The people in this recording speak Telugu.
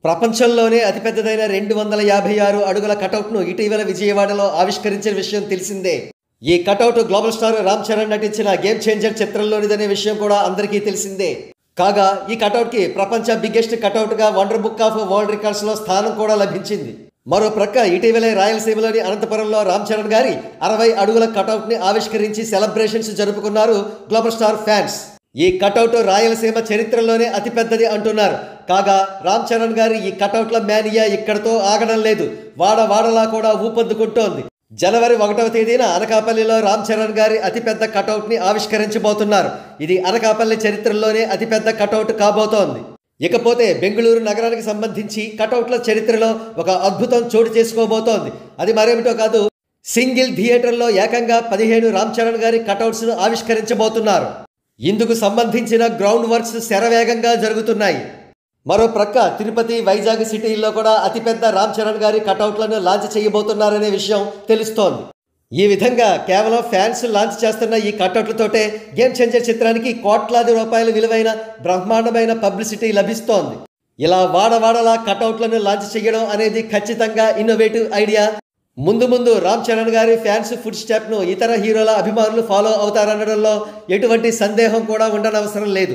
ప్రపంచంలోనే అతిపెద్దదైన 256 అడుగుల కటౌట్ను ఇటీవల విజయవాడలో ఆవిష్కరించిన విషయం తెలిసిందే. ఈ cutout global star Ram Charan నటించిన గేమ్ చేంజర్ చిత్రంలోనిదనే విషయం కూడా అందరికీ తెలిసిందే. కాగా ఈ కటౌట్కి ప్రపంచ బిగ్గెస్ట్ కటౌట్గా వండర్ బుక్ ఆఫ్ వరల్డ్ రికార్డ్స్లో స్థానం కూడా లభించింది. మరో ప్రక్క ఇటీవలే రాయలసీమలోని అనంతపురంలో రామ్ చరణ్ గారి 60 అడుగుల కటౌట్ని ఆవిష్కరించి సెలబ్రేషన్స్ జరుపుకున్నారు గ్లోబల్ స్టార్ ఫ్యాన్స్. ఈ కటౌట్ రాయలసీమ చరిత్రలోనే అతిపెద్దది అంటున్నారు. కాగా రామ్ చరణ్ గారి ఈ కటౌట్ల మేనియా ఇక్కడతో ఆగడం లేదు. వాడవాడలా కూడా ఊపందుకుంటోంది. జనవరి 1వ తేదీన అనకాపల్లిలో రామ్ చరణ్ గారి అతిపెద్ద కటౌట్ని ఆవిష్కరించబోతున్నారు. ఇది అనకాపల్లి చరిత్రలోనే అతిపెద్ద కటౌట్ కాబోతోంది. ఇకపోతే బెంగళూరు నగరానికి సంబంధించి కటౌట్ల చరిత్రలో ఒక అద్భుతం చోటు చేసుకోబోతోంది. అది మరేమిటో కాదు, సింగిల్ థియేటర్లో ఏకంగా 15 రామ్ చరణ్ గారి కటౌట్స్ను ఆవిష్కరించబోతున్నారు. ఇందుకు సంబంధించిన గ్రౌండ్ వర్క్స్ శరవేగంగా జరుగుతున్నాయి. మరో ప్రక్క తిరుపతి, వైజాగ్ సిటీల్లో కూడా అతిపెద్ద రామ్ చరణ్ గారి కటౌట్లను లాంచ్ చేయబోతున్నారనే విషయం తెలుస్తోంది. ఈ విధంగా కేవలం ఫ్యాన్స్ లాంచ్ చేస్తున్న ఈ కటౌట్లతోటే గేమ్ చేంజర్ చిత్రానికి కోట్లాది రూపాయల విలువైన బ్రహ్మాండమైన పబ్లిసిటీ లభిస్తోంది. ఇలా వాడవాడలా కటౌట్లను లాంచ్ చేయడం అనేది ఖచ్చితంగా ఇన్నోవేటివ్ ఐడియా. ముందు రామ్ చరణ్ గారి ఫ్యాన్స్ ఫుడ్ స్టెప్ను ఇతర హీరోల అభిమానులు ఫాలో అవుతారనడంలో ఎటువంటి సందేహం కూడా ఉండనవసరం లేదు.